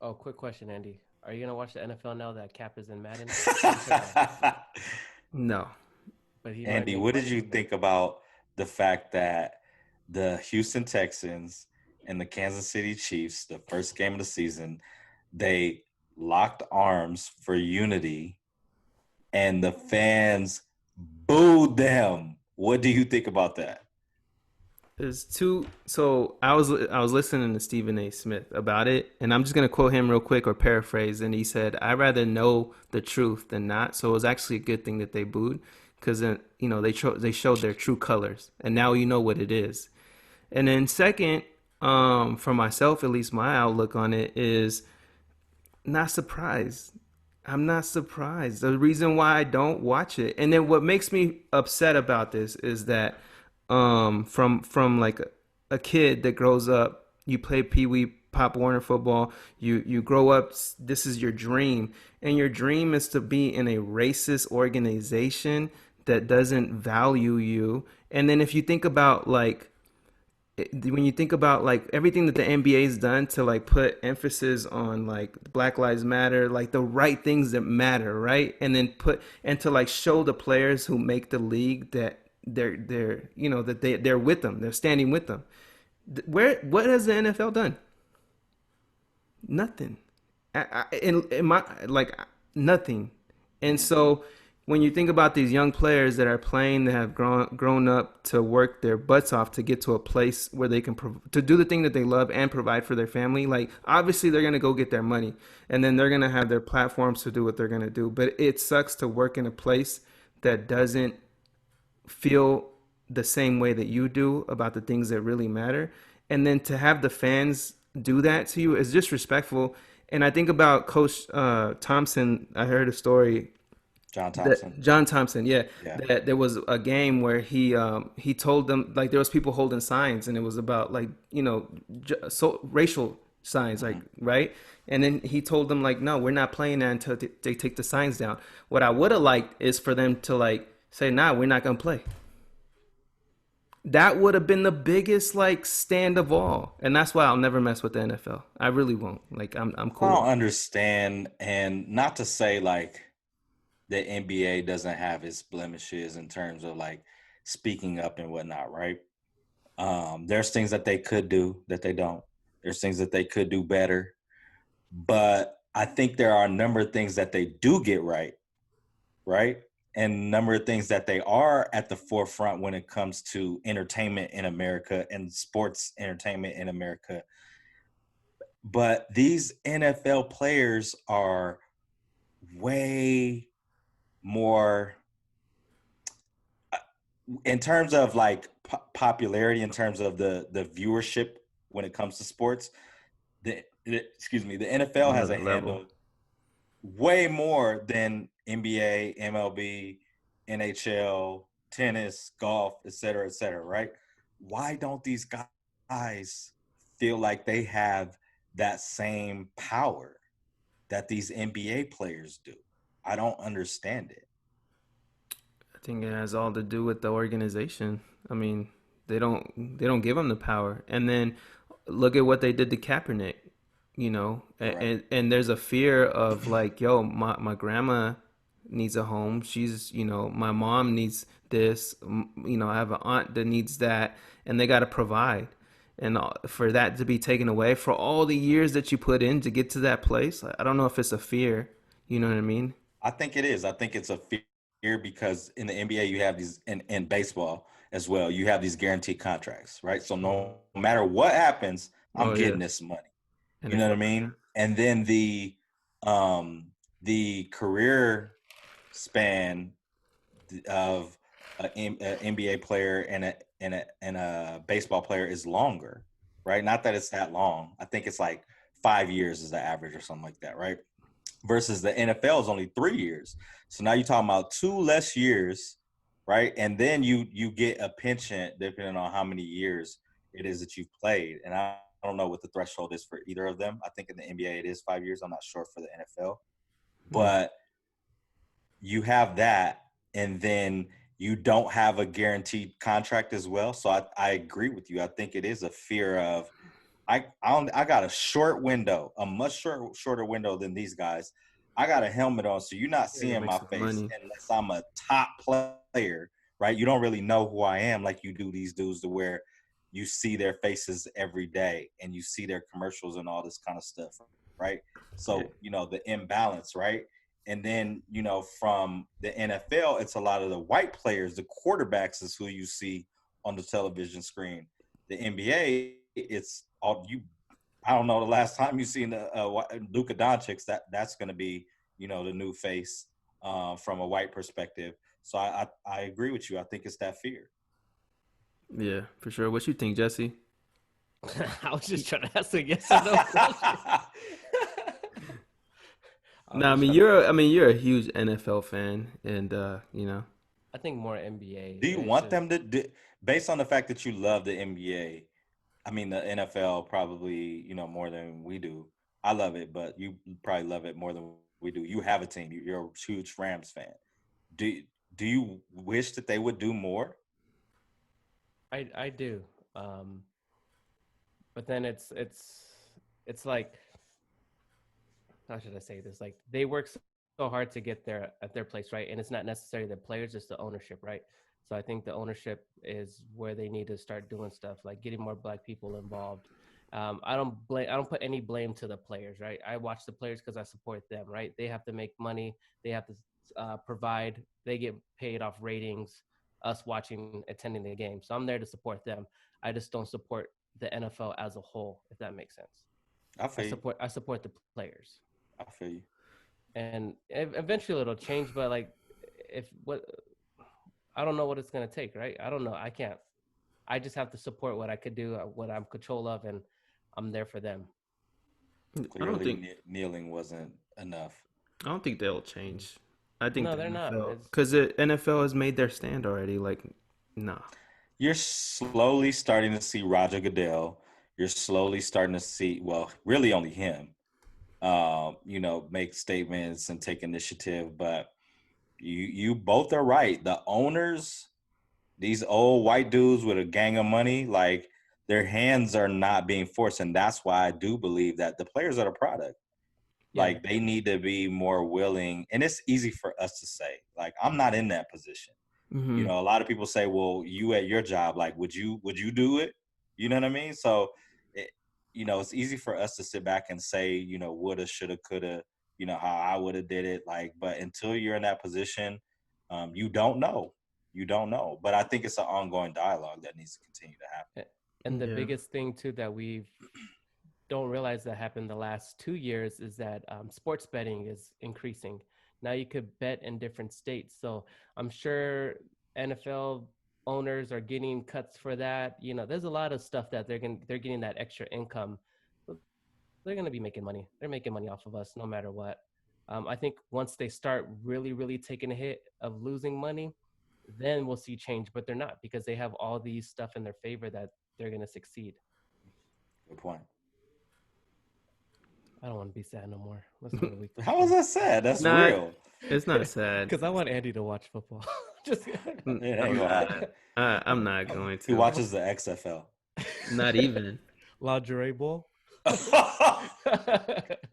Oh, quick question, Andy. Are you gonna watch the NFL now that Cap is in Madden? Yes or no? No. But he might Andy, make what did money you from it. think about the fact that the Houston Texans and the Kansas City Chiefs, the first game of the season, they locked arms for unity and the fans booed them? What do you think about that? There's two. So I was listening to Stephen A. Smith about it, and I'm just gonna quote him real quick or paraphrase. And he said, "I'd rather know the truth than not." So it was actually a good thing that they booed, because then they showed their true colors, and now you know what it is. And then second, for myself, at least my outlook on it is not surprised. I'm not surprised. The reason why I don't watch it, and then what makes me upset about this is that from like a kid that grows up, you play Pee Wee Pop Warner football, you grow up, this is your dream, and your dream is to be in a racist organization that doesn't value you. And then if you think about like when you think about like everything that the NBA's done to like put emphasis on like Black Lives Matter, like the right things that matter, right? And then put and to like show the players who make the league that they're that they're with them, they're standing with them. Where what has the NFL done? Nothing. In my like nothing. And so when you think about these young players that are playing, that have grown up to work their butts off to get to a place where they can to do the thing that they love and provide for their family, like obviously they're gonna go get their money, and then they're gonna have their platforms to do what they're gonna do. But it sucks to work in a place that doesn't feel the same way that you do about the things that really matter, and then to have the fans do that to you is disrespectful. And I think about Coach Thompson. I heard a story John that Thompson. John Thompson, yeah, Yeah. that there was a game where he told them, like, there was people holding signs, and it was about like so racial signs, like, Hmm. right. And then he told them, like, no, we're not playing that until they take the signs down. What I would have liked is for them to like say, nah, we're not gonna play. That would have been the biggest like stand of all, and that's why I'll never mess with the NFL. I really won't. Like, I'm I cool don't with it. understand, and not to say like the NBA doesn't have its blemishes in terms of like speaking up and whatnot, right? There's things that they could do that they don't. There's things that they could do better, but I think there are a number of things that they do get right, right? And a number of things that they are at the forefront when it comes to entertainment in America and sports entertainment in America. But these NFL players are way more in terms of like popularity, in terms of the viewership when it comes to sports. Excuse me, the NFL has a Another level. handle way more than NBA, MLB, NHL, tennis, golf, et cetera, right? Why don't these guys feel like they have that same power that these NBA players do? I don't understand it. I think it has all to do with the organization. I mean, they don't give him the power. And then look at what they did to Kaepernick. Correct. And there's a fear of like, yo, my grandma needs a home. She's, my mom needs this. I have an aunt that needs that, and they got to provide. And for that to be taken away for all the years that you put in to get to that place, I don't know if it's a fear. You know what I mean? I think it is. I think it's a fear because in the NBA you have these, in baseball as well, you have these guaranteed contracts, right? So no matter what happens, I'm Oh getting yeah, this money. You know what I NFL for mean? sure. And then the career span of an NBA player and a baseball player is longer, right? Not that it's that long. I think it's like 5 years is the average or something like that, right? Versus the NFL is only 3 years. So now you're talking about 2 less years, right? And then you get a pension depending on how many years it is that you've played. And I don't know what the threshold is for either of them. I think in the NBA it is 5 years. I'm not sure for the NFL, Hmm. but you have that, and then you don't have a guaranteed contract as well. So I agree with you. I think it is a fear of I got a short window, a much shorter window than these guys. I got a helmet on, so you're not Yeah, you seeing make my some face money. unless I'm a top player, right? You don't really know who I am like you do these dudes to where you see their faces every day and you see their commercials and all this kind of stuff, right? Yeah. So, the imbalance, right? And then, from the NFL, it's a lot of the white players, the quarterbacks is who you see on the television screen. The NBA, it's all you. I don't know the last time you seen Luka Doncic. That's going to be the new face from a white perspective. So I agree with you. I think it's that fear. Yeah, for sure. What you think, Jesse? I was just trying to ask a yes or no question. I was No, I just mean trying to. you're a huge NFL fan, and I think more NBA. Do you It's want just them to based on the fact that you love the NBA? I mean, the NFL probably more than we do. I love it, but you probably love it more than we do. You have a team. You're a huge Rams fan. Do do you wish that they would do more? I do. Um, but then it's like, how should I say this? Like they work so hard to get there at their place, right? And it's not necessarily the players, it's the ownership, right? So I think the ownership is where they need to start doing stuff like getting more black people involved. I don't put any blame to the players, right? I watch the players because I support them, right? They have to make money, they have to provide, they get paid off ratings, us watching, attending the game. So I'm there to support them. I just don't support the NFL as a whole, if that makes sense. I feel you. I support the players, I feel you. and eventually it'll change. But like, if what I don't know what it's gonna take, right? I don't know. I can't. I just have to support what I could do, what I'm control of, and I'm there for them. I don't Clearly, think kneeling wasn't enough. I don't think they'll change. I think No, the they're not. NFL, It's because the NFL has made their stand already. Like, nah. You're slowly starting to see Roger Goodell. You're slowly starting to see, well, really only him, make statements and take initiative. But you both are right. The owners, these old white dudes with a gang of money, like their hands are not being forced, and that's why I do believe that the players are the product. yeah, Like they need to be more willing, and it's easy for us to say. Like I'm not in that position. Hmm. A lot of people say, well, you at your job, like would you do it? You know what I mean? So it, it's easy for us to sit back and say, woulda, shoulda, coulda, how I would have did it. Like, but until you're in that position, you don't know. You don't know. But I think it's an ongoing dialogue that needs to continue to happen. and the Yeah. biggest thing too that we don't realize that happened the last 2 years is that sports betting is increasing. Now you could bet in different states. So I'm sure NFL owners are getting cuts for that. There's a lot of stuff that they're getting that extra income. But they're gonna be making money. They're making money off of us no matter what. I think once they start really, really taking a hit of losing money, then we'll see change. But they're not because they have all these stuff in their favor that they're gonna succeed. Good point. I don't want to be sad no more. Let's go to week How was 15. that sad? That's Nah, real. it's not sad. Because I want Andy to watch football. Just It I'm ain't gonna happen. not. I'm not going He to. watches the XFL. Not even. lingerie ball.